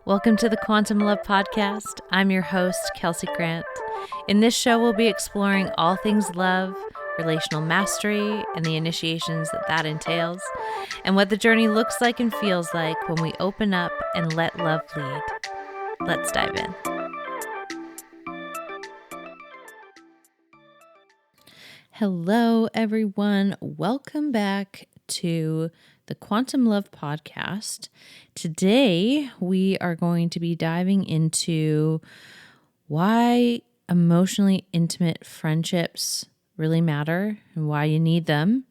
Welcome to the Quantum Love Podcast. I'm your host, Kelsey Grant. In this show, we'll be exploring all things love, relational mastery, and the initiations that entails, and what the journey looks like and feels like when we open up and let love lead. Let's dive in. Hello, everyone. Welcome back to the Quantum Love Podcast. Today, we are going to be diving into why emotionally intimate friendships really matter and why you need them,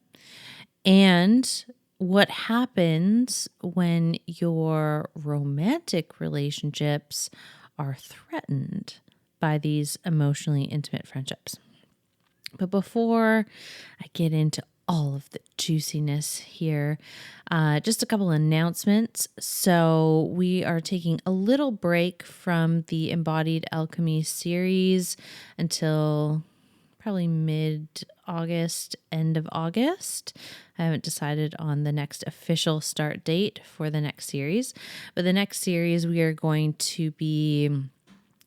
and what happens when your romantic relationships are threatened by these emotionally intimate friendships. But before I get into all of the juiciness here, just a couple announcements. So we are taking a little break from the Embodied Alchemy series until probably mid-August, end of August. I haven't decided on the next official start date for the next series. But the next series, we are going to be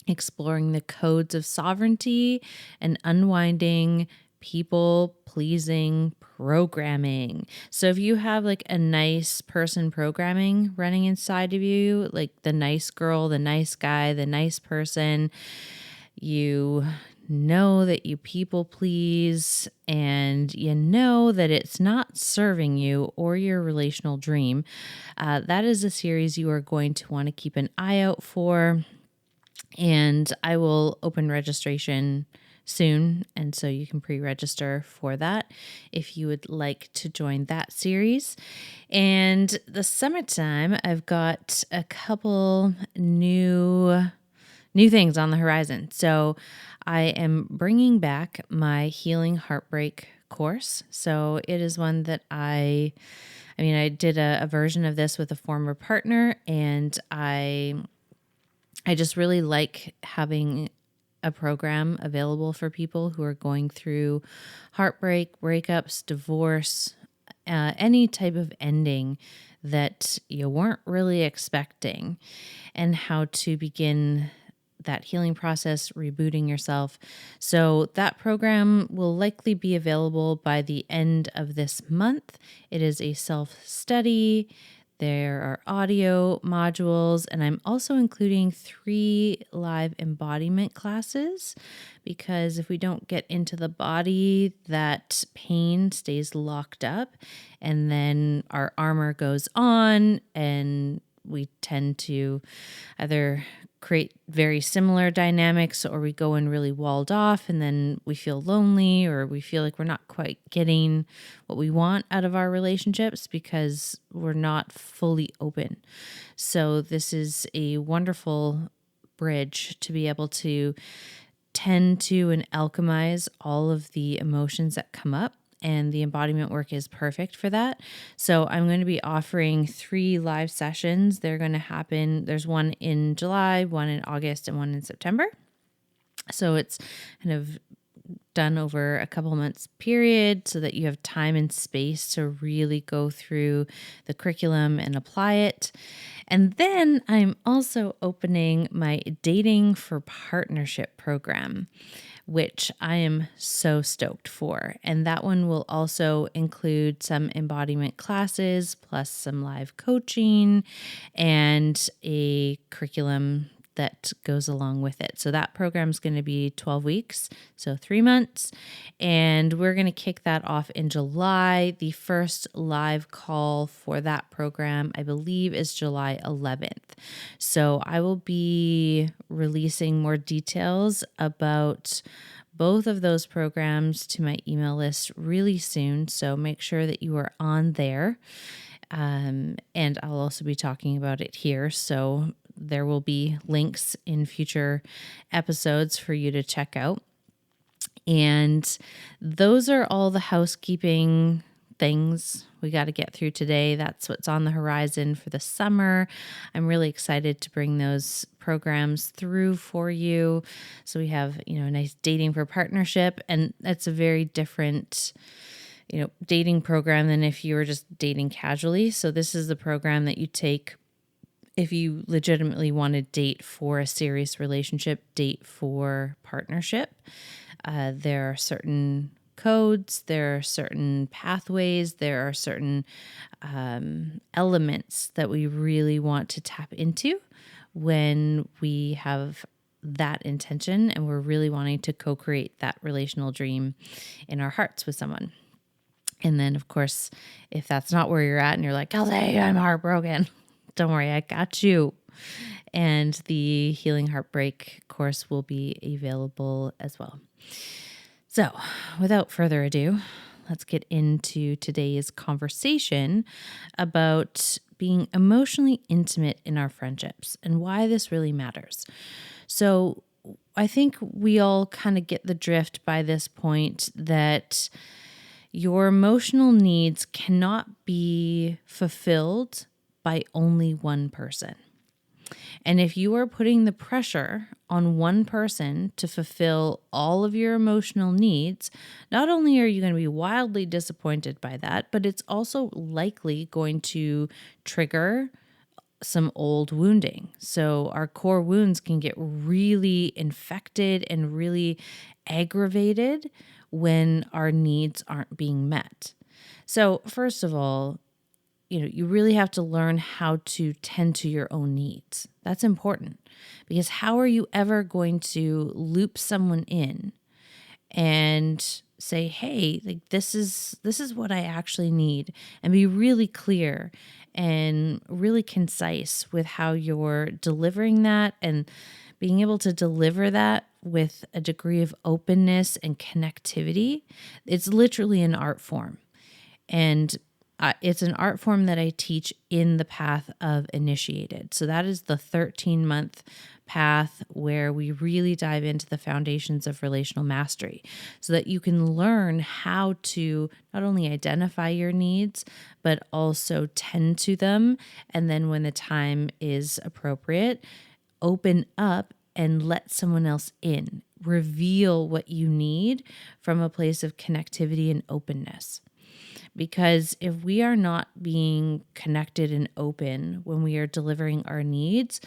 exploring the codes of sovereignty and unwinding people-pleasing programming. So if you have like a nice person programming running inside of you, like the nice girl, the nice guy, the nice person, you know that you people please and you know that it's not serving you or your relational dream, that is a series you are going to want to keep an eye out for. And I will open registration soon, and so you can pre-register for that if you would like to join that series. And the summertime, I've got a couple new things on the horizon. So I am bringing back my Healing Heartbreak course. So it is one that I did a version of this with a former partner, and I just really like having a program available for people who are going through heartbreak, breakups, divorce, any type of ending that you weren't really expecting, and how to begin that healing process, rebooting yourself. So that program will likely be available by the end of this month. It is a self-study. There are audio modules, and I'm also including 3 live embodiment classes, because if we don't get into the body, that pain stays locked up, and then our armor goes on, and we tend to either create very similar dynamics, or we go in really walled off and then we feel lonely, or we feel like we're not quite getting what we want out of our relationships because we're not fully open. So this is a wonderful bridge to be able to tend to and alchemize all of the emotions that come up. And the embodiment work is perfect for that. So I'm going to be offering 3 live sessions. They're going to happen. There's one in July, one in August, and one in September. So it's kind of done over a couple months period so that you have time and space to really go through the curriculum and apply it. And then I'm also opening my Dating for Partnership program, which I am so stoked for. And that one will also include some embodiment classes, plus some live coaching and a curriculum that goes along with it. So that program is going to be 12 weeks, so 3 months. And we're going to kick that off in July. The first live call for that program, I believe, is July 11th. So I will be releasing more details about both of those programs to my email list really soon. So make sure that you are on there. And I'll also be talking about it here. So there will be links in future episodes for you to check out. And those are all the housekeeping things we got to get through today. That's what's on the horizon for the summer. I'm really excited to bring those programs through for you. So we have, a nice Dating for Partnership, and that's a very different, dating program than if you were just dating casually. So this is the program that you take if you legitimately want to date for a serious relationship, date for partnership, there are certain codes, there are certain pathways, there are certain elements that we really want to tap into when we have that intention and we're really wanting to co-create that relational dream in our hearts with someone. And then, of course, if that's not where you're at and you're like, Kelsey, I'm heartbroken, don't worry, I got you. And the Healing Heartbreak course will be available as well. So, without further ado, let's get into today's conversation about being emotionally intimate in our friendships and why this really matters. So, I think we all kind of get the drift by this point that your emotional needs cannot be fulfilled by only one person. And if you are putting the pressure on one person to fulfill all of your emotional needs, not only are you going to be wildly disappointed by that, but it's also likely going to trigger some old wounding. So our core wounds can get really infected and really aggravated when our needs aren't being met. So first of all, you really have to learn how to tend to your own needs. That's important, because how are you ever going to loop someone in and say, hey, like this is what I actually need, and be really clear and really concise with how you're delivering that, and being able to deliver that with a degree of openness and connectivity. It's literally an art form. And it's an art form that I teach in the path of Initiated. So that is the 13-month path where we really dive into the foundations of relational mastery so that you can learn how to not only identify your needs, but also tend to them. And then when the time is appropriate, open up and let someone else in. Reveal what you need from a place of connectivity and openness. Because if we are not being connected and open when we are delivering our needs,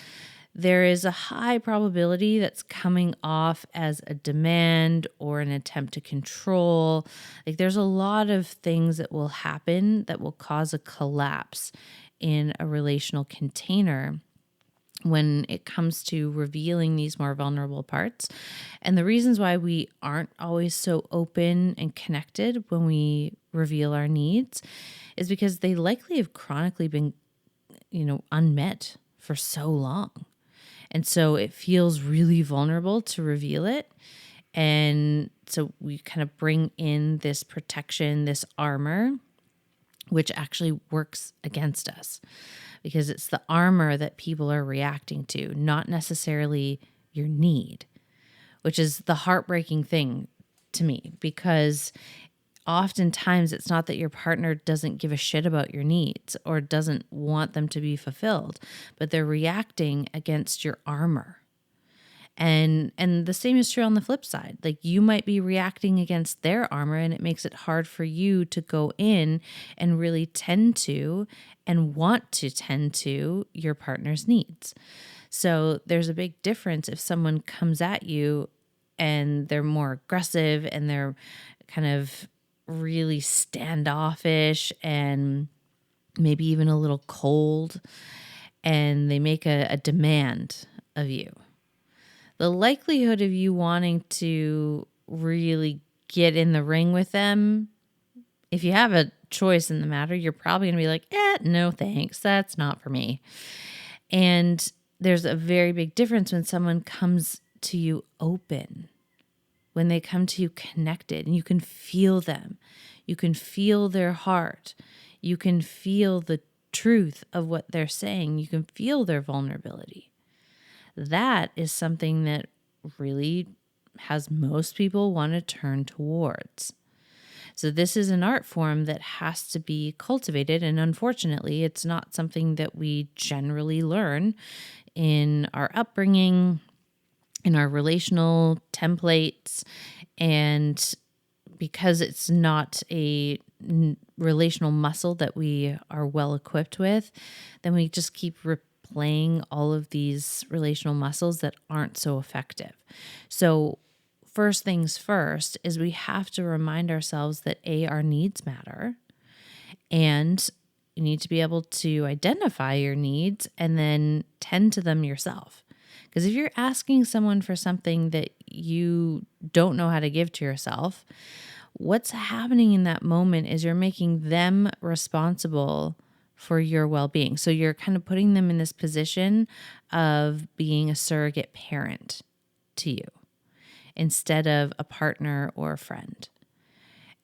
there is a high probability that's coming off as a demand or an attempt to control. Like there's a lot of things that will happen that will cause a collapse in a relational container when it comes to revealing these more vulnerable parts. And the reasons why we aren't always so open and connected when we reveal our needs is because they likely have chronically been, unmet for so long. And so it feels really vulnerable to reveal it. And so we kind of bring in this protection, this armor, which actually works against us, because it's the armor that people are reacting to, not necessarily your need, which is the heartbreaking thing to me, because oftentimes it's not that your partner doesn't give a shit about your needs or doesn't want them to be fulfilled, but they're reacting against your armor. And the same is true on the flip side. Like you might be reacting against their armor, and it makes it hard for you to go in and really tend to and want to tend to your partner's needs. So there's a big difference if someone comes at you and they're more aggressive and they're kind of really standoffish and maybe even a little cold, and they make a demand of you. The likelihood of you wanting to really get in the ring with them, if you have a choice in the matter, you're probably going to be like, no thanks, that's not for me. And there's a very big difference when someone comes to you open, when they come to you connected, and you can feel them. You can feel their heart. You can feel the truth of what they're saying. You can feel their vulnerability. That is something that really has most people want to turn towards. So this is an art form that has to be cultivated, and unfortunately, it's not something that we generally learn in our upbringing, in our relational templates, and because it's not a relational muscle that we are well equipped with, then we just keep playing all of these relational muscles that aren't so effective. So first things first is we have to remind ourselves that our needs matter, and you need to be able to identify your needs and then tend to them yourself. Because if you're asking someone for something that you don't know how to give to yourself, what's happening in that moment is you're making them responsible for your well-being. So you're kind of putting them in this position of being a surrogate parent to you instead of a partner or a friend.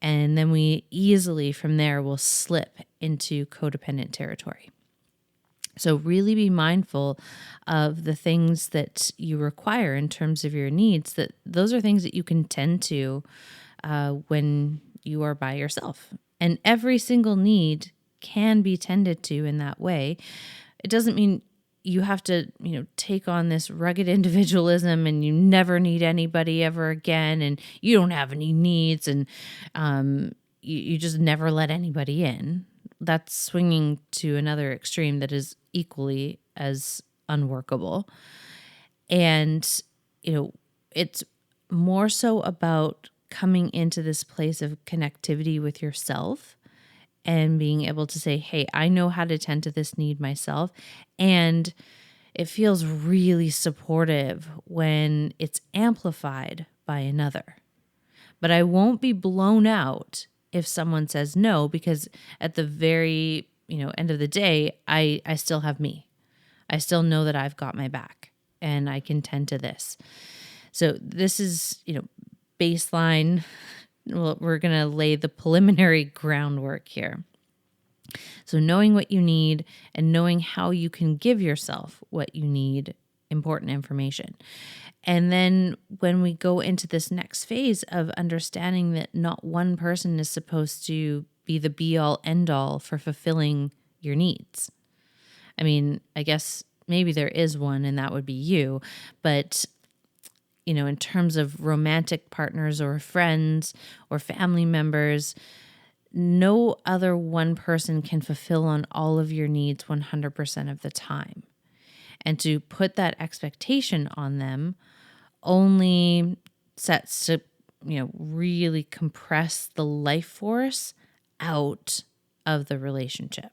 And then we easily from there will slip into codependent territory. So really be mindful of the things that you require in terms of your needs, that those are things that you can tend to when you are by yourself. And every single need can be tended to in that way. It doesn't mean you have to, take on this rugged individualism and you never need anybody ever again and you don't have any needs and you just never let anybody in. That's swinging to another extreme that is equally as unworkable. And, it's more so about coming into this place of connectivity with yourself and being able to say, hey, I know how to tend to this need myself. And it feels really supportive when it's amplified by another. But I won't be blown out if someone says no, because at the very, end of the day, I still have me. I still know that I've got my back and I can tend to this. So this is, baseline. Well, we're going to lay the preliminary groundwork here. So knowing what you need and knowing how you can give yourself what you need, important information. And then when we go into this next phase of understanding that not one person is supposed to be the be all end all for fulfilling your needs. I mean, I guess maybe there is one and that would be you, but in terms of romantic partners or friends or family members, no other one person can fulfill on all of your needs 100% of the time. And to put that expectation on them only sets to, really compress the life force out of the relationship.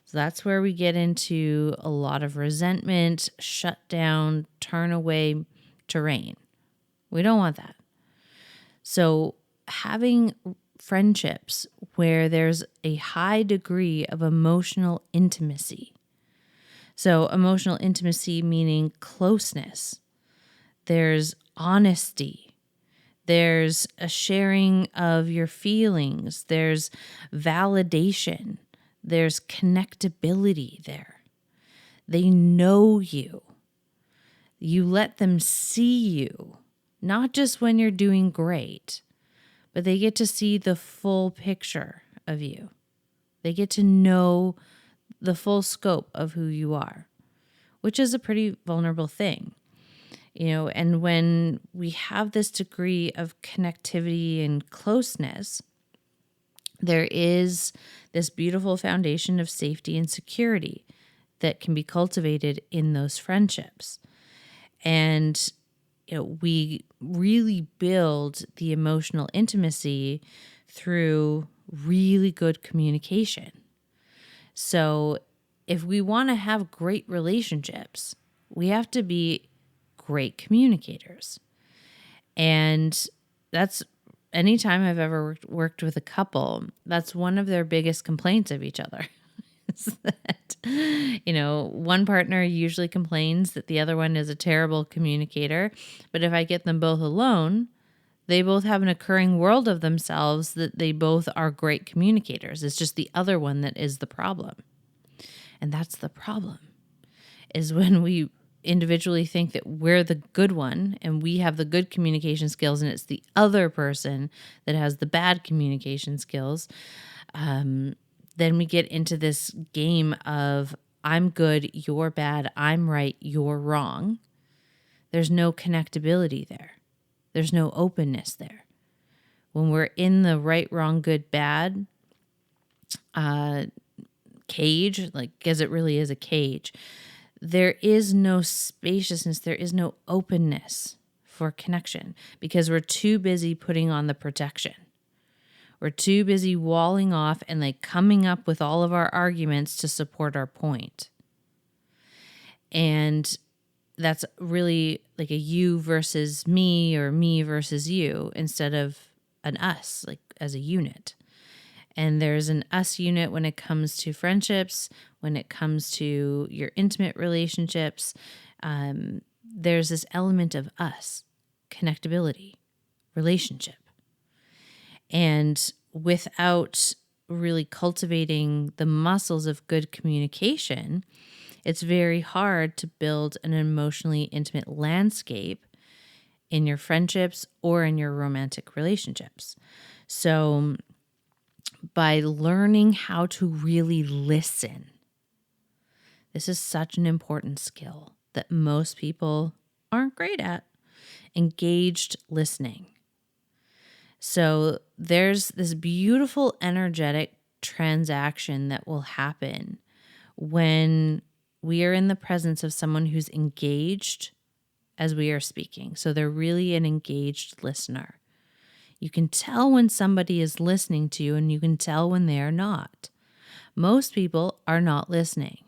So that's where we get into a lot of resentment, shut down, turn away terrain. We don't want that. So having friendships where there's a high degree of emotional intimacy. So emotional intimacy meaning closeness. There's honesty. There's a sharing of your feelings. There's validation. There's connectability there. They know you. You let them see you, not just when you're doing great, but they get to see the full picture of you. They get to know the full scope of who you are, which is a pretty vulnerable thing. And when we have this degree of connectivity and closeness, there is this beautiful foundation of safety and security that can be cultivated in those friendships. And we really build the emotional intimacy through really good communication. So if we want to have great relationships, we have to be great communicators. And that's anytime I've ever worked with a couple, that's one of their biggest complaints of each other. Is that, one partner usually complains that the other one is a terrible communicator. But if I get them both alone, they both have an occurring world of themselves that they both are great communicators. It's just the other one that is the problem. And that's the problem, is when we individually think that we're the good one and we have the good communication skills and it's the other person that has the bad communication skills. Then we get into this game of I'm good, you're bad, I'm right, you're wrong. There's no connectability there. There's no openness there. When we're in the right, wrong, good, bad cage, like, because it really is a cage, there is no spaciousness, there is no openness for connection because we're too busy putting on the protection. We're too busy walling off and like coming up with all of our arguments to support our point. And that's really like a you versus me or me versus you instead of an us, like as a unit. And there's an us unit when it comes to friendships, when it comes to your intimate relationships. There's this element of us, connectability, relationship. And without really cultivating the muscles of good communication, it's very hard to build an emotionally intimate landscape in your friendships or in your romantic relationships. So by learning how to really listen, this is such an important skill that most people aren't great at. Engaged listening. So there's this beautiful energetic transaction that will happen when we are in the presence of someone who's engaged as we are speaking. So they're really an engaged listener. You can tell when somebody is listening to you and you can tell when they are not. Most people are not listening.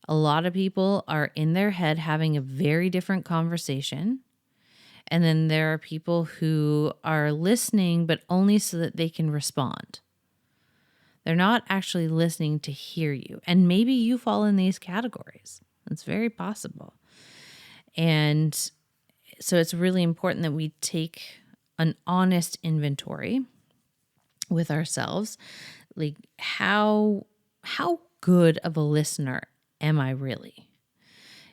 A lot of people are in their head having a very different conversation. And then there are people who are listening, but only so that they can respond. They're not actually listening to hear you. And maybe you fall in these categories. It's very possible. And so it's really important that we take an honest inventory with ourselves. Like how good of a listener am I really?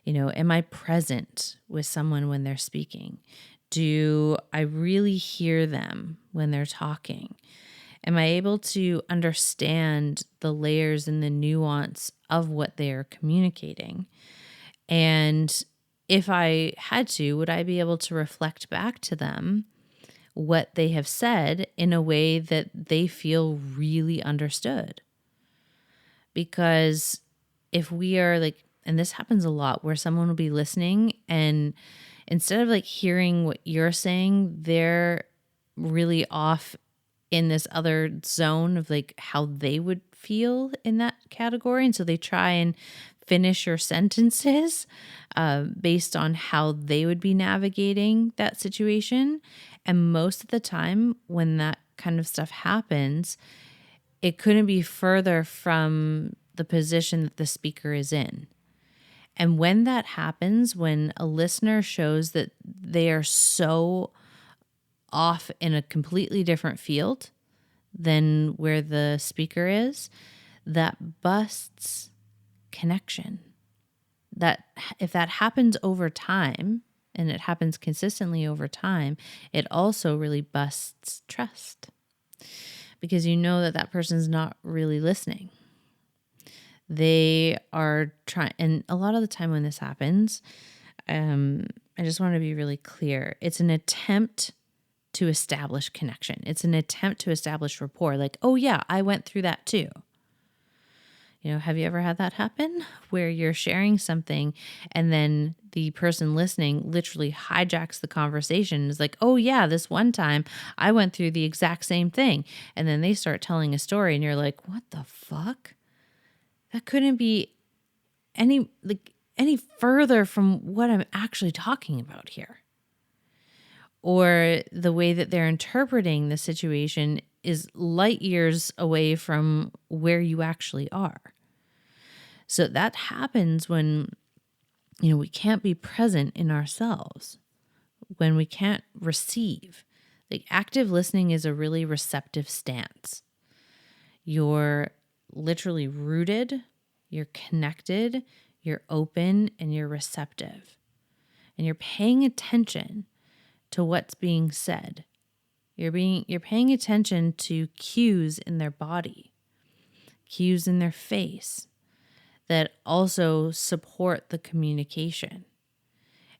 Am I present with someone when they're speaking? Do I really hear them when they're talking? Am I able to understand the layers and the nuance of what they are communicating? And if I had to, would I be able to reflect back to them what they have said in a way that they feel really understood? Because if we are like, and this happens a lot where someone will be listening and instead of like hearing what you're saying, they're really off in this other zone of like how they would feel in that category. And so they try and finish your sentences based on how they would be navigating that situation. And most of the time when that kind of stuff happens, it couldn't be further from the position that the speaker is in. And when that happens, when a listener shows that they are so off in a completely different field than where the speaker is, that busts connection. That if that happens over time, and it happens consistently over time, it also really busts trust. Because you know that that person's not really listening. They are trying, and a lot of the time when this happens, I just want to be really clear. It's an attempt to establish connection. It's an attempt to establish rapport. Like, oh yeah, I went through that too. Have you ever had that happen where you're sharing something and then the person listening literally hijacks the conversation? It's like, oh yeah, this one time I went through the exact same thing. And then they start telling a story and you're like, what the fuck? That couldn't be any further from what I'm actually talking about here. Or the way that they're interpreting the situation is light years away from where you actually are. So that happens when, we can't be present in ourselves, when we can't receive. Like active listening is a really receptive stance. You're literally rooted, you're connected, you're open, and you're receptive. And you're paying attention to what's being said. You're paying attention to cues in their body, cues in their face that also support the communication.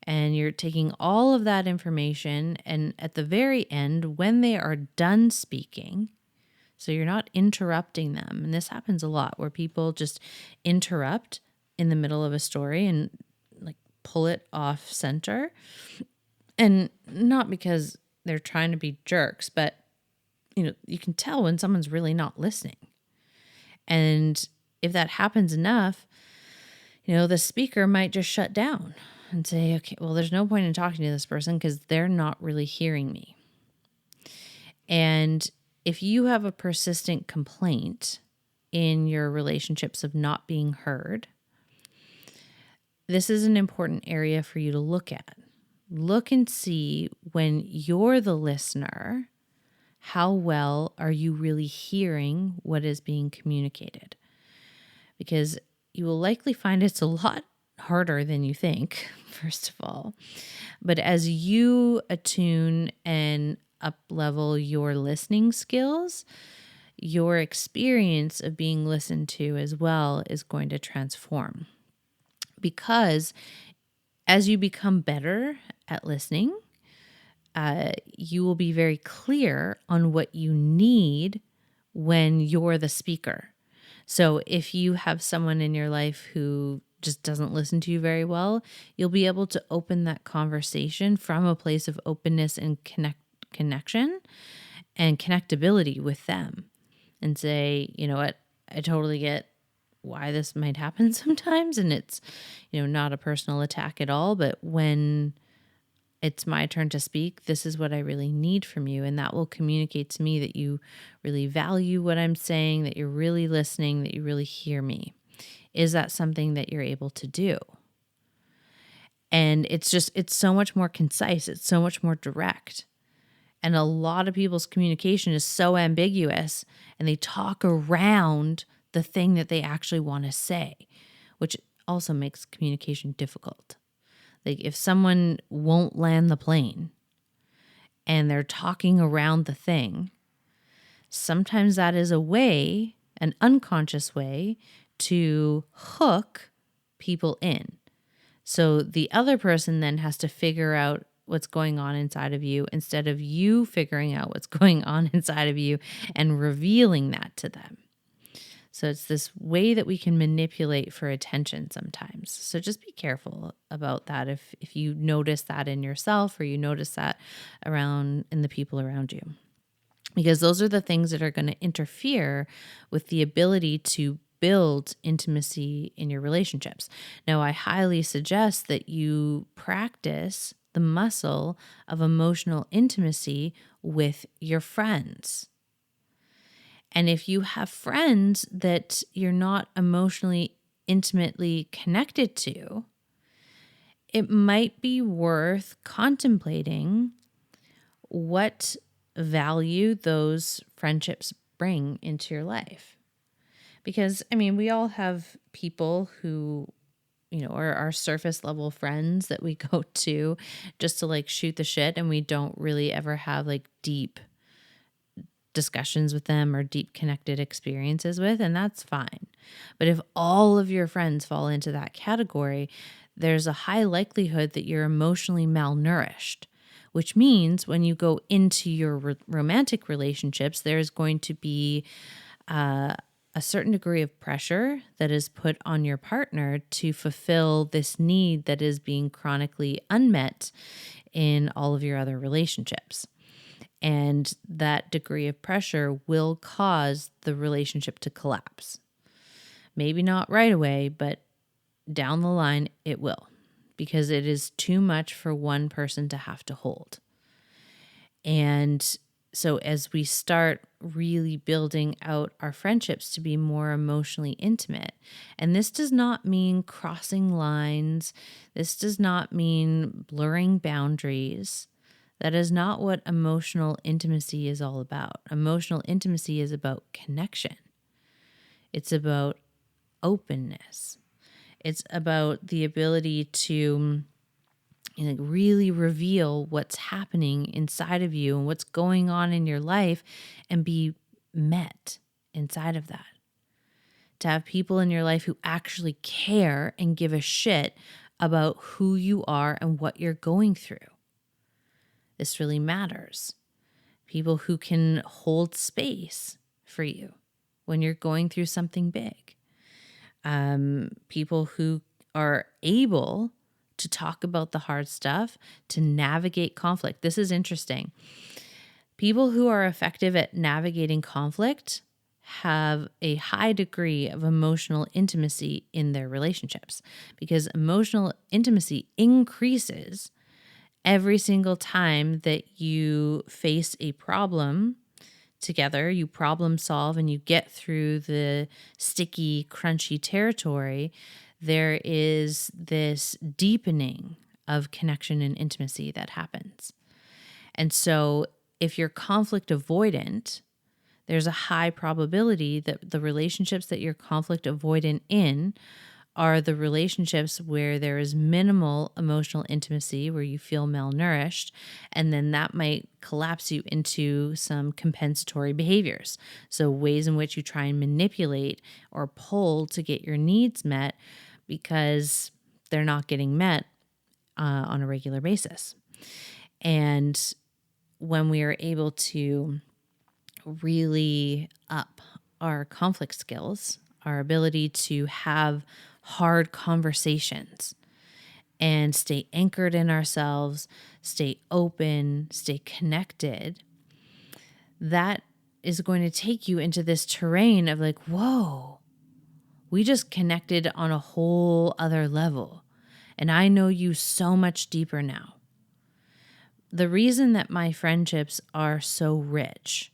And you're taking all of that information, and at the very end, when they are done speaking, so you're not interrupting them. And this happens a lot where people just interrupt in the middle of a story and like pull it off center. And not because they're trying to be jerks, but you can tell when someone's really not listening. And if that happens enough, the speaker might just shut down and say, okay, well, there's no point in talking to this person because they're not really hearing me. And if you have a persistent complaint in your relationships of not being heard, this is an important area for you to look at. Look and see, when you're the listener, how well are you really hearing what is being communicated? Because you will likely find it's a lot harder than you think, first of all. But as you attune and up-level your listening skills, your experience of being listened to as well is going to transform. Because as you become better at listening, you will be very clear on what you need when you're the speaker. So if you have someone in your life who just doesn't listen to you very well, you'll be able to open that conversation from a place of openness and connection and connectability with them and say, you know what, I totally get why this might happen sometimes. And it's, not a personal attack at all. But when it's my turn to speak, this is what I really need from you. And that will communicate to me that you really value what I'm saying, that you're really listening, that you really hear me. Is that something that you're able to do? And it's so much more concise. It's so much more direct. And a lot of people's communication is so ambiguous, and they talk around the thing that they actually want to say, which also makes communication difficult. Like if someone won't land the plane and they're talking around the thing, sometimes that is a way, an unconscious way, to hook people in. So the other person then has to figure out what's going on inside of you instead of you figuring out what's going on inside of you and revealing that to them. So it's this way that we can manipulate for attention sometimes. So just be careful about that if you notice that in yourself or you notice that around in the people around you. Because those are the things that are going to interfere with the ability to build intimacy in your relationships. Now, I highly suggest that you practice the muscle of emotional intimacy with your friends. And if you have friends that you're not emotionally intimately connected to, it might be worth contemplating what value those friendships bring into your life. Because, we all have people who, are our surface level friends that we go to just to like shoot the shit, and we don't really ever have like deep discussions with them or deep connected experiences with, and that's fine. But if all of your friends fall into that category, there's a high likelihood that you're emotionally malnourished, which means when you go into your romantic relationships, there's going to be a certain degree of pressure that is put on your partner to fulfill this need that is being chronically unmet in all of your other relationships. And that degree of pressure will cause the relationship to collapse. Maybe not right away, but down the line it will, because it is too much for one person to have to hold. And so as we start really building out our friendships to be more emotionally intimate, and this does not mean crossing lines, this does not mean blurring boundaries. That is not what emotional intimacy is all about. Emotional intimacy is about connection. It's about openness. It's about the ability to really reveal what's happening inside of you and what's going on in your life and be met inside of that. To have people in your life who actually care and give a shit about who you are and what you're going through. This really matters. People who can hold space for you when you're going through something big. People who are able to talk about the hard stuff, to navigate conflict. This is interesting. People who are effective at navigating conflict have a high degree of emotional intimacy in their relationships, because emotional intimacy increases every single time that you face a problem together, you problem solve, and you get through the sticky, crunchy territory. There is this deepening of connection and intimacy that happens. And so if you're conflict avoidant, there's a high probability that the relationships that you're conflict avoidant in are the relationships where there is minimal emotional intimacy, where you feel malnourished, and then that might collapse you into some compensatory behaviors. So ways in which you try and manipulate or pull to get your needs met because they're not getting met on a regular basis. And when we are able to really up our conflict skills, our ability to have hard conversations and stay anchored in ourselves, stay open, stay connected, that is going to take you into this terrain of like, whoa, we just connected on a whole other level. And I know you so much deeper now. The reason that my friendships are so rich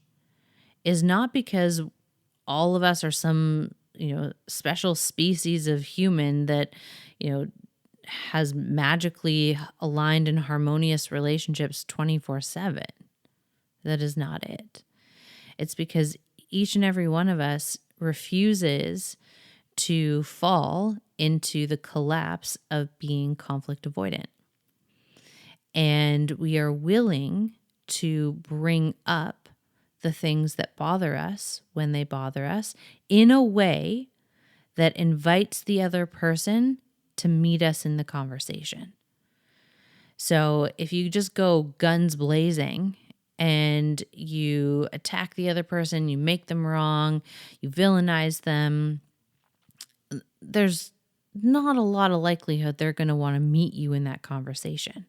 is not because all of us are some, special species of human that, has magically aligned and harmonious relationships 24/7. That is not it. It's because each and every one of us refuses to fall into the collapse of being conflict avoidant. And we are willing to bring up the things that bother us when they bother us in a way that invites the other person to meet us in the conversation. So if you just go guns blazing and you attack the other person, you make them wrong, you villainize them, there's not a lot of likelihood they're going to want to meet you in that conversation.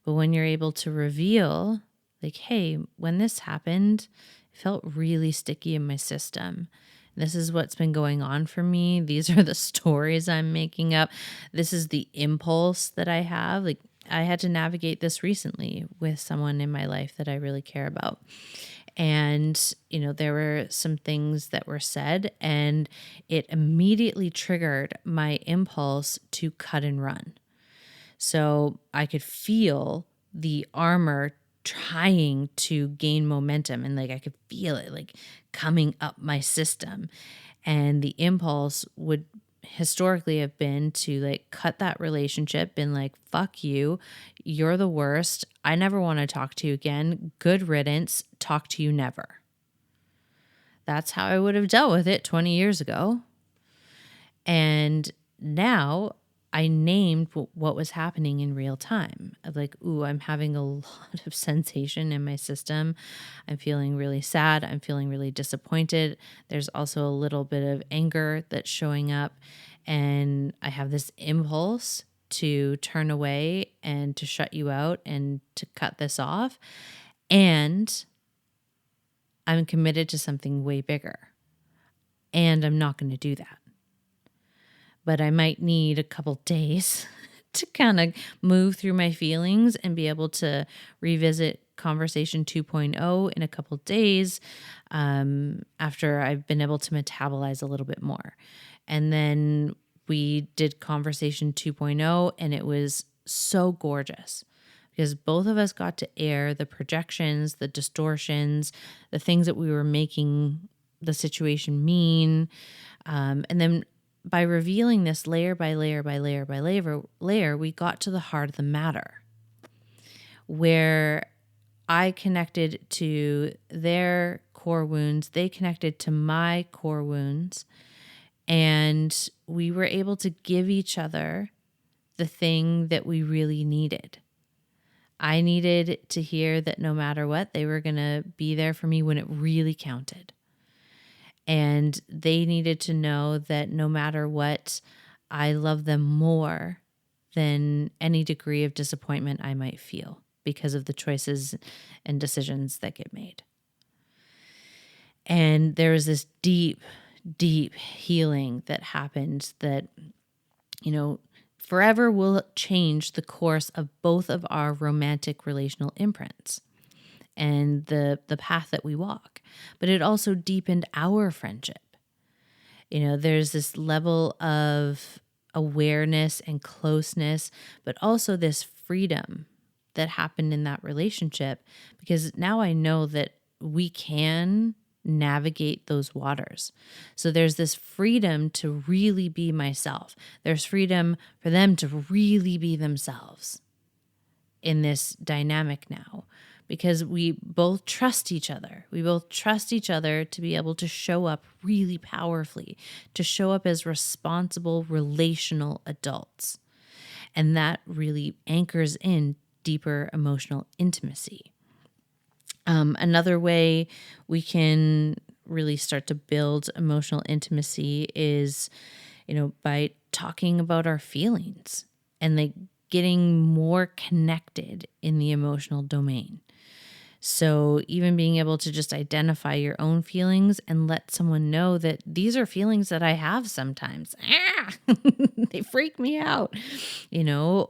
But when you're able to reveal, like, hey, when this happened, it felt really sticky in my system. This is what's been going on for me. These are the stories I'm making up. This is the impulse that I have. Like, I had to navigate this recently with someone in my life that I really care about. And, there were some things that were said, and it immediately triggered my impulse to cut and run. So I could feel the armor trying to gain momentum, and like I could feel it like coming up my system. And the impulse would historically have been to like cut that relationship, been like, fuck you, you're the worst. I never want to talk to you again. Good riddance. Talk to you never. That's how I would have dealt with it 20 years ago. And now I named what was happening in real time of like, ooh, I'm having a lot of sensation in my system. I'm feeling really sad. I'm feeling really disappointed. There's also a little bit of anger that's showing up. And I have this impulse to turn away and to shut you out and to cut this off. And I'm committed to something way bigger. And I'm not going to do that. But I might need a couple days to kind of move through my feelings and be able to revisit conversation 2.0 in a couple days after I've been able to metabolize a little bit more. And then we did conversation 2.0, and it was so gorgeous because both of us got to air the projections, the distortions, the things that we were making the situation mean. And then by revealing this layer by layer by layer by layer, we got to the heart of the matter, where I connected to their core wounds, they connected to my core wounds, and we were able to give each other the thing that we really needed. I needed to hear that no matter what, they were going to be there for me when it really counted. And they needed to know that no matter what, I love them more than any degree of disappointment I might feel because of the choices and decisions that get made. And there was this deep, deep healing that happened that, forever will change the course of both of our romantic relational imprints and the path that we walk. But it also deepened our friendship. There's this level of awareness and closeness, but also this freedom that happened in that relationship, because now I know that we can navigate those waters. So there's this freedom to really be myself. There's freedom for them to really be themselves in this dynamic now, because we both trust each other. We both trust each other to be able to show up really powerfully, to show up as responsible, relational adults. And that really anchors in deeper emotional intimacy. Another way we can really start to build emotional intimacy is, by talking about our feelings and like getting more connected in the emotional domain. So even being able to just identify your own feelings and let someone know that these are feelings that I have sometimes. They freak me out,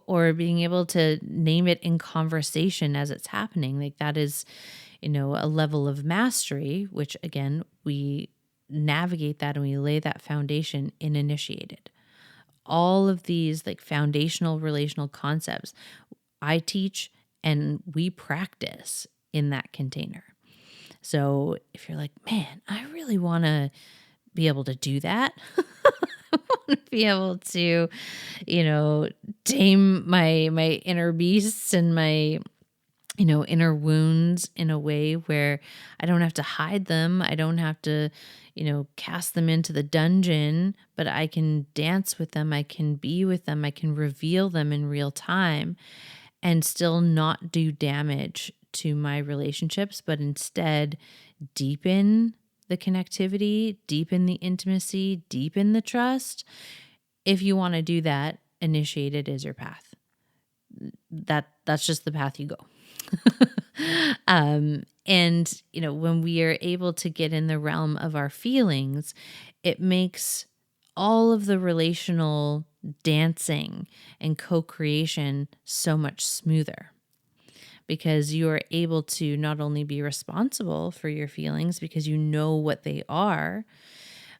or being able to name it in conversation as it's happening. Like that is, a level of mastery, which again, we navigate that and we lay that foundation in initiated. All of these like foundational relational concepts I teach and we practice in that container. So if you're like, man, I really want to be able to do that, I want to be able to, tame my inner beasts and my inner wounds in a way where I don't have to hide them. I don't have to, cast them into the dungeon, but I can dance with them. I can be with them. I can reveal them in real time and still not do damage to my relationships, but instead deepen the connectivity, deepen the intimacy, deepen the trust. If you want to do that, initiated is your path. That's just the path you go. And when we are able to get in the realm of our feelings, it makes all of the relational dancing and co-creation so much smoother, because you are able to not only be responsible for your feelings because you know what they are,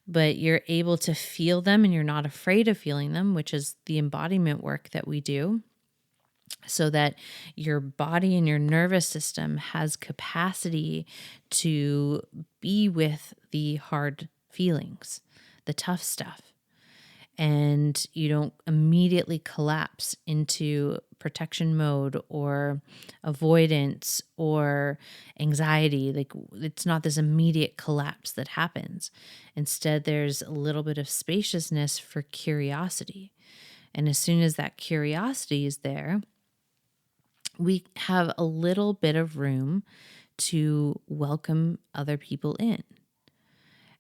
but you're able to feel them and you're not afraid of feeling them, which is the embodiment work that we do, so that your body and your nervous system has capacity to be with the hard feelings, the tough stuff. And you don't immediately collapse into protection mode or avoidance or anxiety. Like it's not this immediate collapse that happens. Instead, there's a little bit of spaciousness for curiosity. And as soon as that curiosity is there, we have a little bit of room to welcome other people in.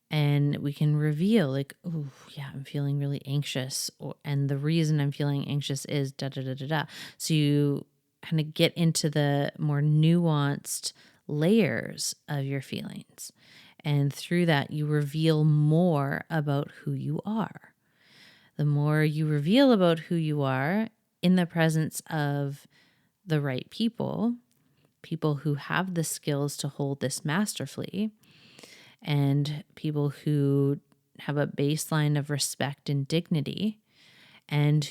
And we can reveal like, oh yeah, I'm feeling really anxious, and the reason I'm feeling anxious is da da da da da. So you kind of get into the more nuanced layers of your feelings, and through that you reveal more about who you are. The more you reveal about who you are in the presence of the right people who have the skills to hold this masterfully, and people who have a baseline of respect and dignity, and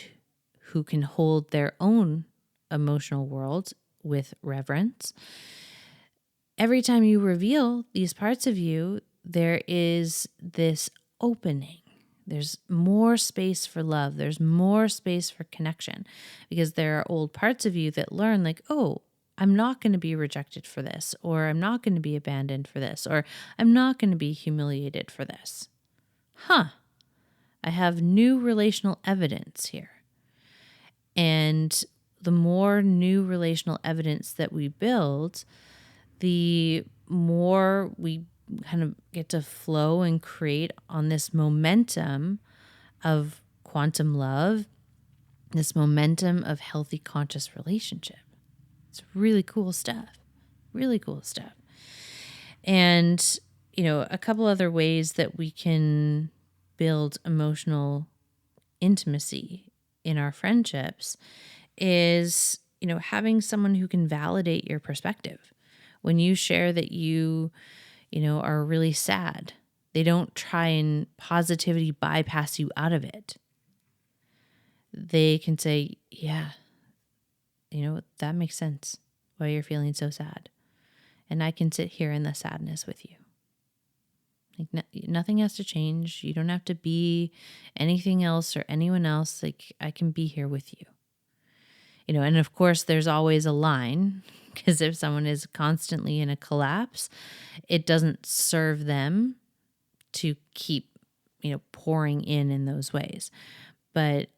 who can hold their own emotional world with reverence. Every time you reveal these parts of you, there is this opening. There's more space for love. There's more space for connection, because there are old parts of you that learn like, oh, I'm not going to be rejected for this, or I'm not going to be abandoned for this, or I'm not going to be humiliated for this. I have new relational evidence here. And the more new relational evidence that we build, the more we kind of get to flow and create on this momentum of quantum love, this momentum of healthy conscious relationship. It's really cool stuff. Really cool stuff. And, a couple other ways that we can build emotional intimacy in our friendships is, having someone who can validate your perspective. When you share that you are really sad, they don't try and positivity bypass you out of it. They can say, yeah, that makes sense why you're feeling so sad. And I can sit here in the sadness with you. Like nothing has to change. You don't have to be anything else or anyone else. Like I can be here with you. And of course there's always a line, because if someone is constantly in a collapse, it doesn't serve them to keep, pouring in those ways. But,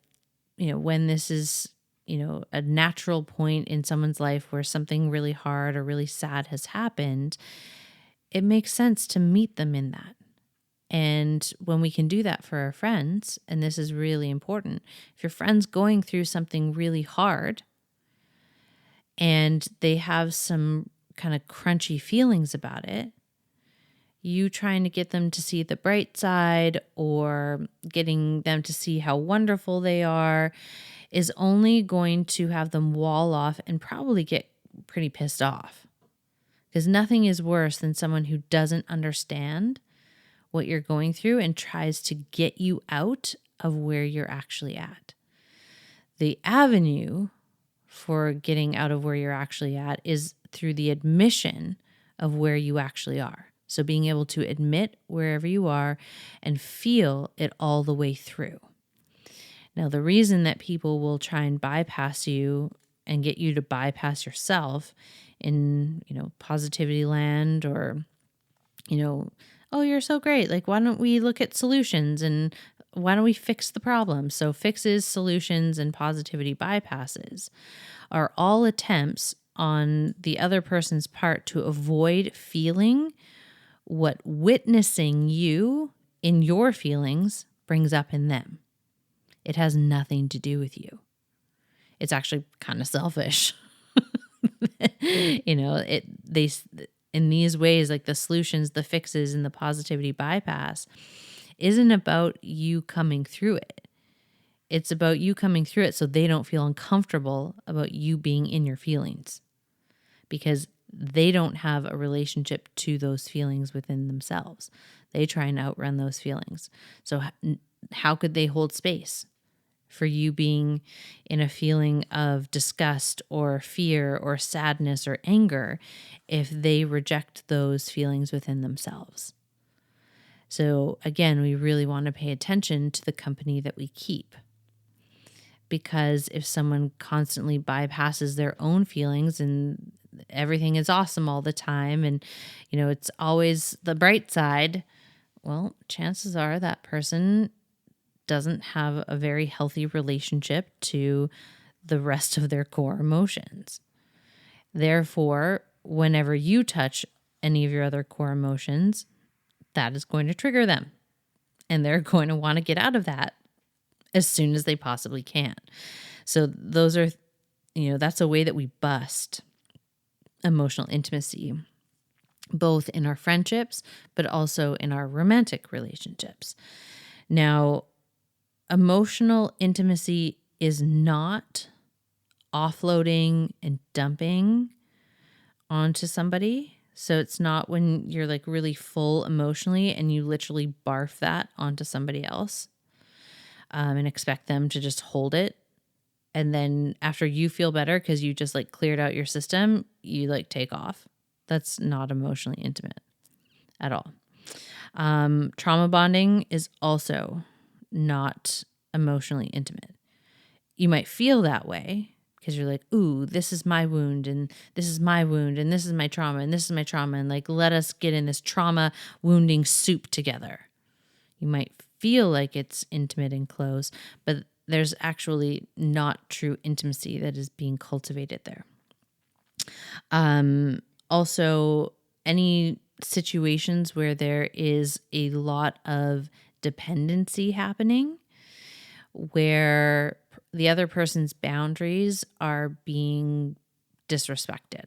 when this is, a natural point in someone's life where something really hard or really sad has happened, it makes sense to meet them in that. And when we can do that for our friends, and this is really important, if your friend's going through something really hard and they have some kind of crunchy feelings about it, you trying to get them to see the bright side or getting them to see how wonderful they are is only going to have them wall off and probably get pretty pissed off. Because nothing is worse than someone who doesn't understand what you're going through and tries to get you out of where you're actually at. The avenue for getting out of where you're actually at is through the admission of where you actually are. So being able to admit wherever you are and feel it all the way through. Now, the reason that people will try and bypass you and get you to bypass yourself in, positivity land, or, oh, you're so great. Like, why don't we look at solutions and why don't we fix the problem? So fixes, solutions, and positivity bypasses are all attempts on the other person's part to avoid feeling what witnessing you in your feelings brings up in them. It has nothing to do with you. It's actually kind of selfish. They in these ways, like the solutions, the fixes, and the positivity bypass isn't about you coming through it. It's about you coming through it so they don't feel uncomfortable about you being in your feelings, because they don't have a relationship to those feelings within themselves. They try and outrun those feelings. So how could they hold space for you being in a feeling of disgust or fear or sadness or anger if they reject those feelings within themselves? So again, we really want to pay attention to the company that we keep. Because if someone constantly bypasses their own feelings and everything is awesome all the time and, it's always the bright side, well, chances are that person doesn't have a very healthy relationship to the rest of their core emotions. Therefore, whenever you touch any of your other core emotions, that is going to trigger them. And they're going to want to get out of that as soon as they possibly can. So those are, that's a way that we bust emotional intimacy, both in our friendships, but also in our romantic relationships. Now, emotional intimacy is not offloading and dumping onto somebody. So it's not when you're like really full emotionally and you literally barf that onto somebody else and expect them to just hold it. And then after you feel better because you just like cleared out your system, you like take off. That's not emotionally intimate at all. Trauma bonding is also not emotionally intimate. You might feel that way because you're like, ooh, this is my wound and this is my wound and this is my trauma and this is my trauma. And like, let us get in this trauma wounding soup together. You might feel like it's intimate and close, but there's actually not true intimacy that is being cultivated there. Also, any situations where there is a lot of dependency happening, where the other person's boundaries are being disrespected.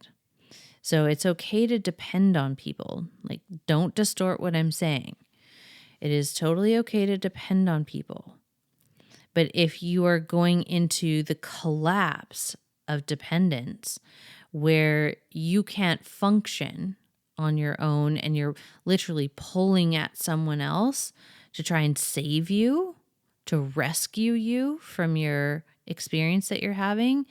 So it's okay to depend on people. Like, don't distort what I'm saying. It is totally okay to depend on people. But if you are going into the collapse of dependence where you can't function on your own and you're literally pulling at someone else to try and save you, to rescue you from your experience that you're having,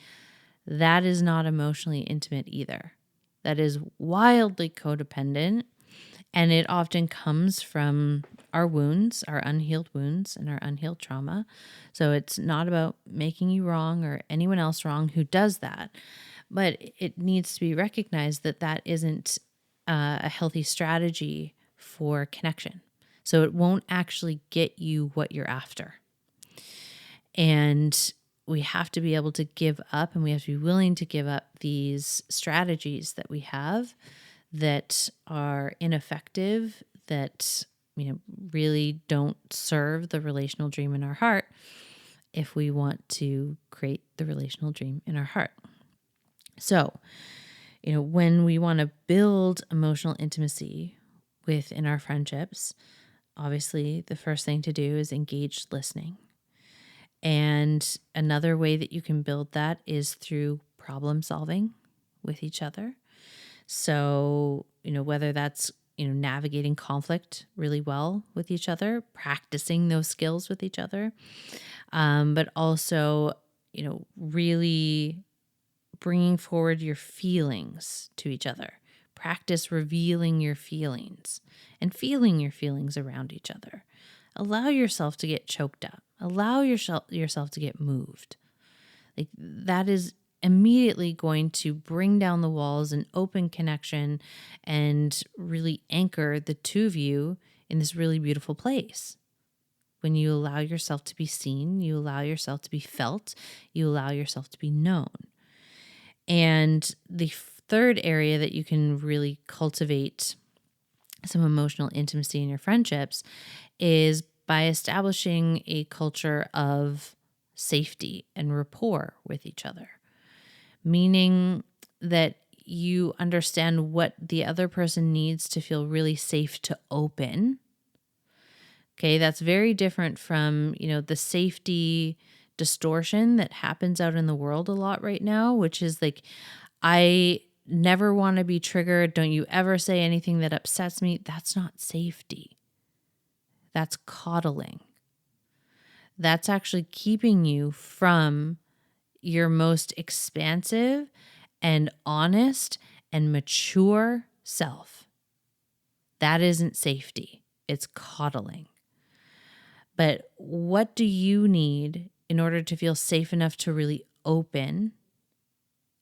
that is not emotionally intimate either. That is wildly codependent. And it often comes from our wounds, our unhealed wounds, and our unhealed trauma. So it's not about making you wrong or anyone else wrong who does that. But it needs to be recognized that that isn't a healthy strategy for connection. So it won't actually get you what you're after. And we have to be able to give up, and we have to be willing to give up these strategies that we have that are ineffective, that really don't serve the relational dream in our heart if we want to create the relational dream in our heart. So, when we want to build emotional intimacy within our friendships, obviously the first thing to do is engage listening. And another way that you can build that is through problem solving with each other. So, whether that's, navigating conflict really well with each other, practicing those skills with each other, but also, really bringing forward your feelings to each other. Practice revealing your feelings and feeling your feelings around each other. Allow yourself to get choked up. Allow yourself to get moved. Like, that is immediately going to bring down the walls and open connection and really anchor the two of you in this really beautiful place. When you allow yourself to be seen, you allow yourself to be felt, you allow yourself to be known. And the third area that you can really cultivate some emotional intimacy in your friendships is by establishing a culture of safety and rapport with each other, meaning that you understand what the other person needs to feel really safe to open. Okay, that's very different from, the safety distortion that happens out in the world a lot right now, which is like, I never want to be triggered. Don't you ever say anything that upsets me. That's not safety. That's coddling. That's actually keeping you from your most expansive and honest and mature self. That isn't safety. It's coddling. But what do you need in order to feel safe enough to really open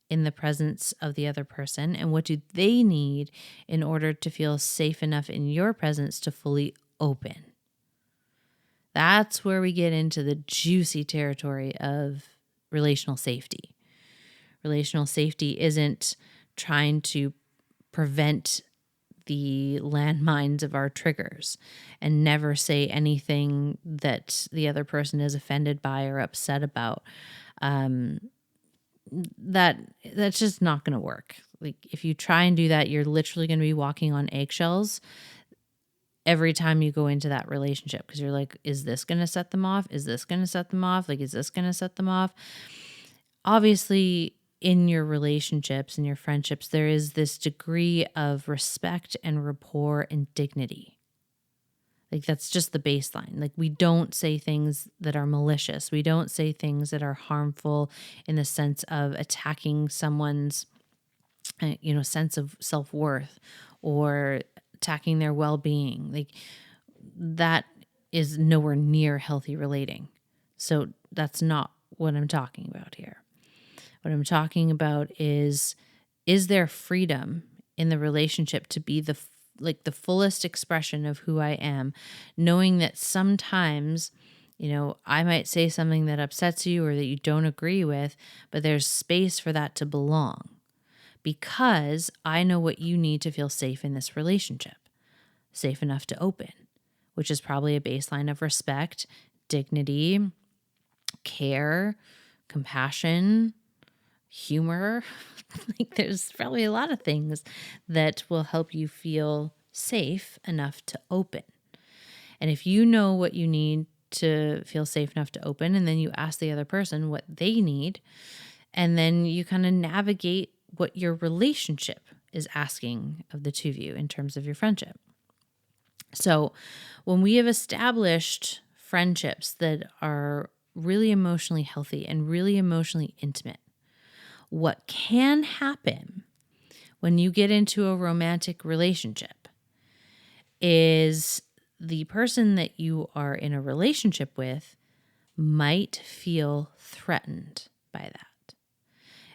in the presence of the other person? And what do they need in order to feel safe enough in your presence to fully open? That's where we get into the juicy territory of relational safety. Relational safety isn't trying to prevent the landmines of our triggers and never say anything that the other person is offended by or upset about. That's just not going to work. Like, if you try and do that, you're literally going to be walking on eggshells every time you go into that relationship, because you're like, is this going to set them off? Is this going to set them off? Like, is this going to set them off? Obviously, in your relationships and your friendships, there is this degree of respect and rapport and dignity. Like, that's just the baseline. Like, we don't say things that are malicious. We don't say things that are harmful in the sense of attacking someone's, sense of self-worth or attacking their well-being. Like, that is nowhere near healthy relating. So that's not what I'm talking about here. What I'm talking about is there freedom in the relationship to be the fullest expression of who I am, knowing that sometimes, I might say something that upsets you or that you don't agree with, but there's space for that to belong. because I know what you need to feel safe in this relationship, safe enough to open, which is probably a baseline of respect, dignity, care, compassion, humor. Like there's probably a lot of things that will help you feel safe enough to open. And if you know what you need to feel safe enough to open, and then you ask the other person what they need, and then you kind of navigate what your relationship is asking of the two of you in terms of your friendship. So when we have established friendships that are really emotionally healthy and really emotionally intimate, what can happen when you get into a romantic relationship is the person that you are in a relationship with might feel threatened by that.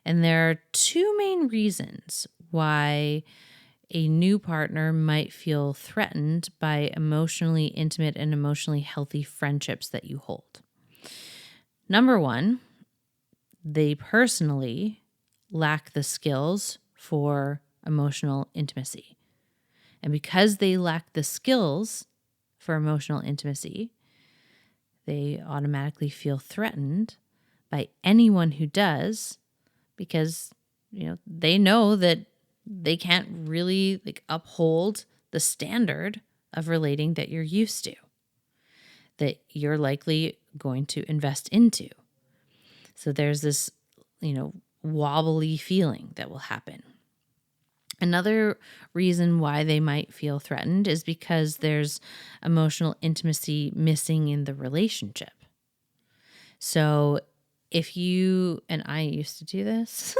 And there are two main reasons why a new partner might feel threatened by emotionally intimate and emotionally healthy friendships that you hold. Number one, they personally lack the skills for emotional intimacy. And because they lack the skills for emotional intimacy, they automatically feel threatened by anyone who does, because they know that they can't really uphold the standard of relating that you're used to, that you're likely going to invest into. So there's this wobbly feeling that will happen. Another reason why they might feel threatened is because there's emotional intimacy missing in the relationship. So if you, and I used to do this,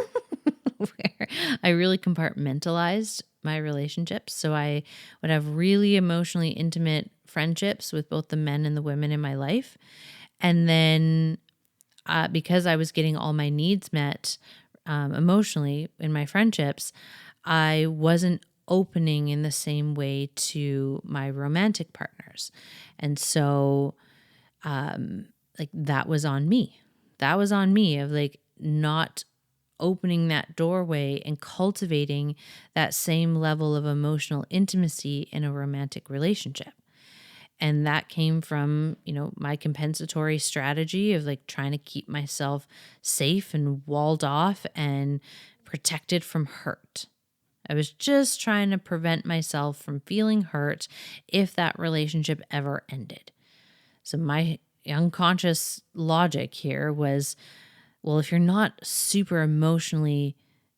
where I really compartmentalized my relationships. So I would have really emotionally intimate friendships with both the men and the women in my life. And then because I was getting all my needs met emotionally in my friendships, I wasn't opening in the same way to my romantic partners. And so that was on me. That was on me of not opening that doorway and cultivating that same level of emotional intimacy in a romantic relationship. And that came from, my compensatory strategy of trying to keep myself safe and walled off and protected from hurt. I was just trying to prevent myself from feeling hurt if that relationship ever ended. So my unconscious logic here was, well, if you're not super emotionally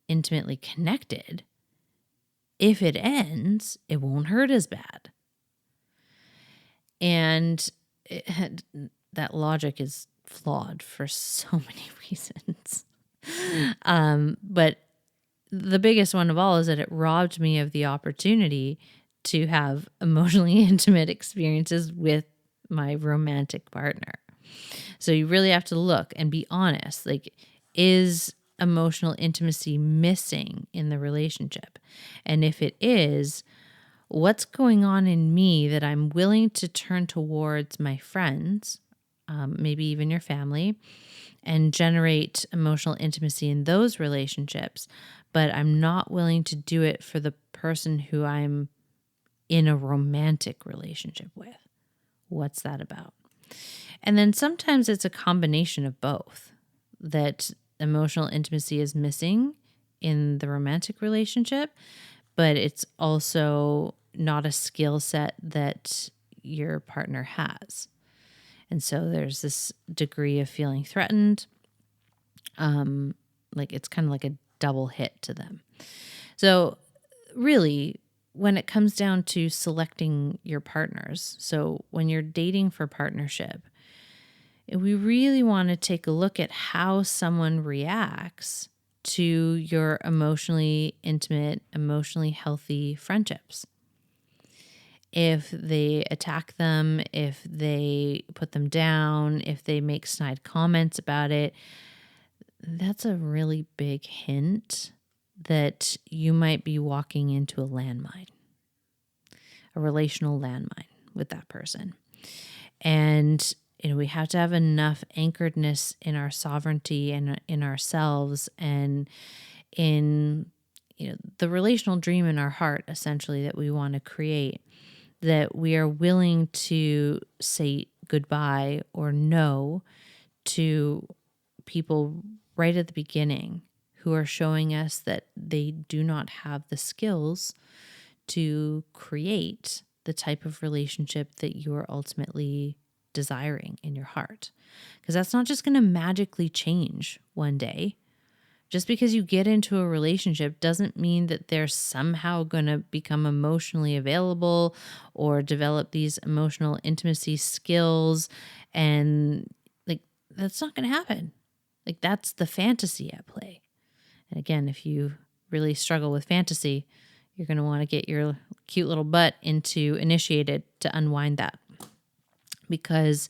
intimately connected, if it ends, it won't hurt as bad. And that logic is flawed for so many reasons. But the biggest one of all is that it robbed me of the opportunity to have emotionally intimate experiences with my romantic partner. So you really have to look and be honest. Is emotional intimacy missing in the relationship? And if it is, what's going on in me that I'm willing to turn towards my friends, maybe even your family, and generate emotional intimacy in those relationships, but I'm not willing to do it for the person who I'm in a romantic relationship with? What's that about? And then sometimes it's a combination of both, that emotional intimacy is missing in the romantic relationship, but it's also not a skill set that your partner has. And so there's this degree of feeling threatened. It's kind of like a double hit to them. So really, when it comes down to selecting your partners, so when you're dating for partnership, we really want to take a look at how someone reacts to your emotionally intimate, emotionally healthy friendships. If they attack them, if they put them down, if they make snide comments about it, that's a really big hint that you might be walking into a landmine, a relational landmine with that person. And we have to have enough anchoredness in our sovereignty and in ourselves and in the relational dream in our heart, essentially, that we want to create, that we are willing to say goodbye or no to people right at the beginning who are showing us that they do not have the skills to create the type of relationship that you are ultimately desiring in your heart. Because that's not just going to magically change one day. Just because you get into a relationship doesn't mean that they're somehow going to become emotionally available or develop these emotional intimacy skills. And like, that's not going to happen. Like, that's the fantasy at play. And again, if you really struggle with fantasy, you're going to want to get your cute little butt into Initiated to unwind that. Because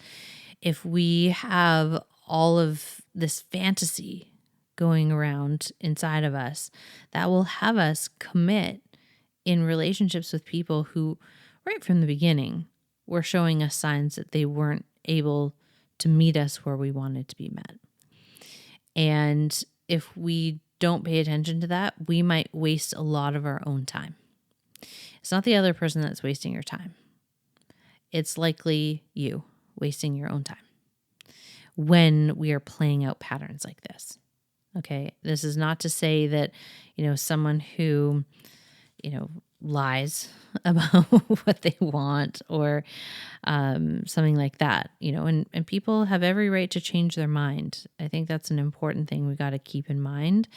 if we have all of this fantasy going around inside of us, that will have us commit in relationships with people who, right from the beginning, were showing us signs that they weren't able to meet us where we wanted to be met. And if we don't pay attention to that, we might waste a lot of our own time. It's not the other person that's wasting your time. It's likely you wasting your own time when we are playing out patterns like this. Okay. This is not to say that, someone who, lies about what they want or something like that, and people have every right to change their mind. I think that's an important thing we got to keep in mind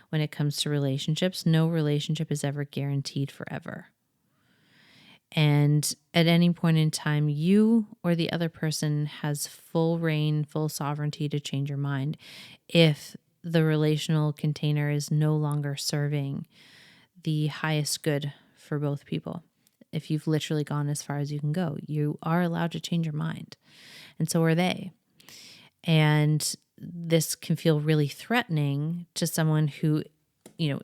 when it comes to relationships. No relationship is ever guaranteed forever. And at any point in time, you or the other person has full reign, full sovereignty to change your mind if the relational container is no longer serving the highest good for both people. If you've literally gone as far as you can go, you are allowed to change your mind. And so are they. And this can feel really threatening to someone who,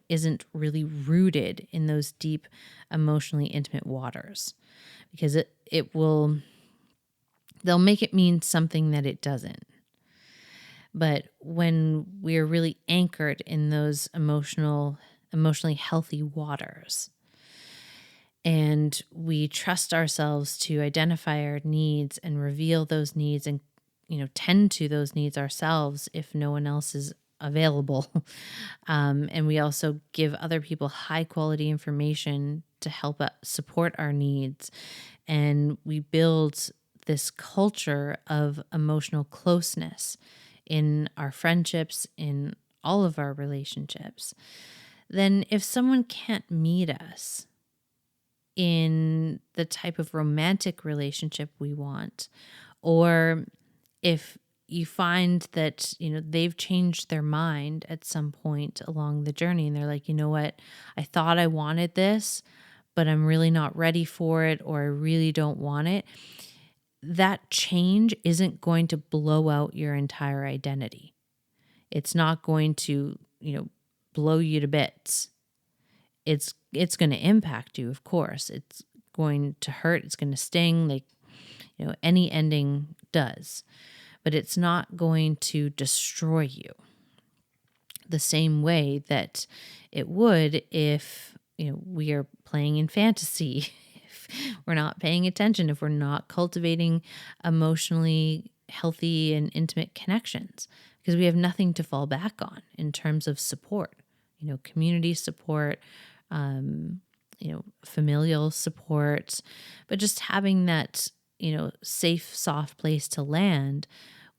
isn't really rooted in those deep, emotionally intimate waters, because they'll make it mean something that it doesn't. But when we're really anchored in those emotionally healthy waters, and we trust ourselves to identify our needs and reveal those needs and, tend to those needs ourselves if no one else is available. And we also give other people high quality information to help support our needs. And we build this culture of emotional closeness in our friendships, in all of our relationships. Then if someone can't meet us in the type of romantic relationship we want, or if you find that, they've changed their mind at some point along the journey and they're like, you know what, I thought I wanted this, but I'm really not ready for it, or I really don't want it. That change isn't going to blow out your entire identity. It's not going to, blow you to bits. It's going to impact you, of course. It's going to hurt. It's going to sting, like, any ending does. But it's not going to destroy you the same way that it would if, we are playing in fantasy, if we're not paying attention, if we're not cultivating emotionally healthy and intimate connections, because we have nothing to fall back on in terms of support, community support, familial support, but just having that, safe, soft place to land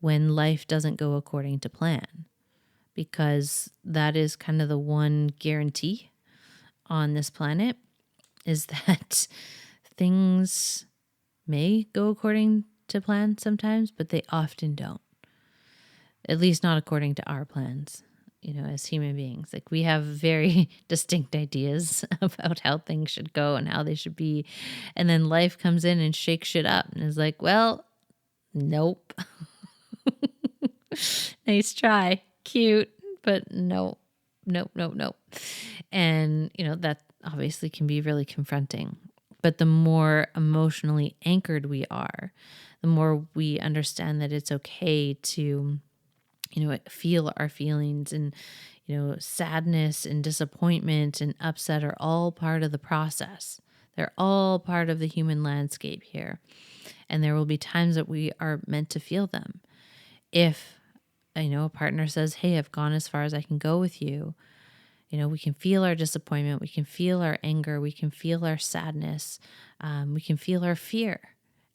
when life doesn't go according to plan, because that is kind of the one guarantee on this planet, is that things may go according to plan sometimes, but they often don't, at least not according to our plans. As human beings, like, we have very distinct ideas about how things should go and how they should be. And then life comes in and shakes shit up and is like, well, nope. Nice try. Cute, but nope. And, that obviously can be really confronting. But the more emotionally anchored we are, the more we understand that it's okay to feel our feelings, and, sadness and disappointment and upset are all part of the process. They're all part of the human landscape here. And there will be times that we are meant to feel them. If, a partner says, hey, I've gone as far as I can go with you, we can feel our disappointment. We can feel our anger. We can feel our sadness. We can feel our fear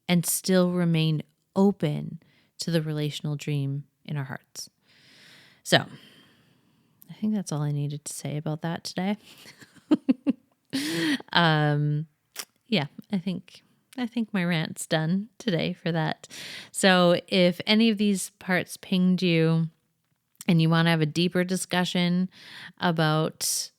and still remain open to the relational dream in our hearts. So I think that's all I needed to say about that today. Yeah, I think my rant's done today for that. So if any of these parts pinged you and you want to have a deeper discussion about,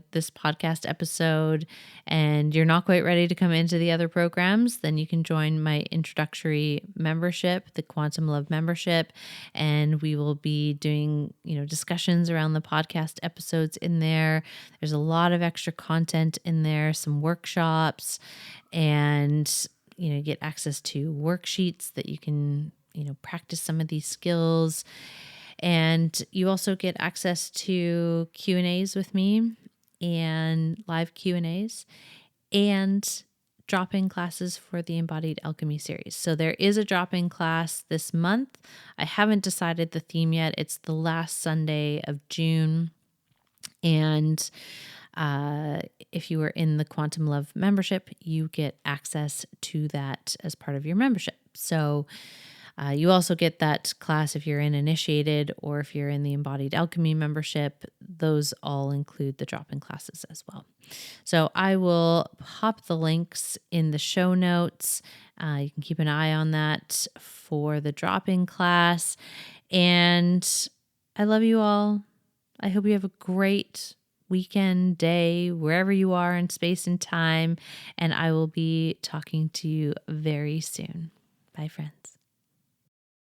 this podcast episode, and you're not quite ready to come into the other programs, then you can join my introductory membership, the Quantum Love membership, and we will be doing, discussions around the podcast episodes in there. There's a lot of extra content in there, some workshops, and, you get access to worksheets that you can, practice some of these skills. And you also get access to Q&As with me, and live Q&As, and drop-in classes for the Embodied Alchemy series. So there is a drop-in class this month. I haven't decided the theme yet. It's the last Sunday of June. And if you are in the Quantum Love membership, you get access to that as part of your membership. So you also get that class if you're in Initiated, or if you're in the Embodied Alchemy membership. Those all include the drop-in classes as well. So I will pop the links in the show notes. You can keep an eye on that for the drop-in class. And I love you all. I hope you have a great weekend, day, wherever you are in space and time. And I will be talking to you very soon. Bye, friends.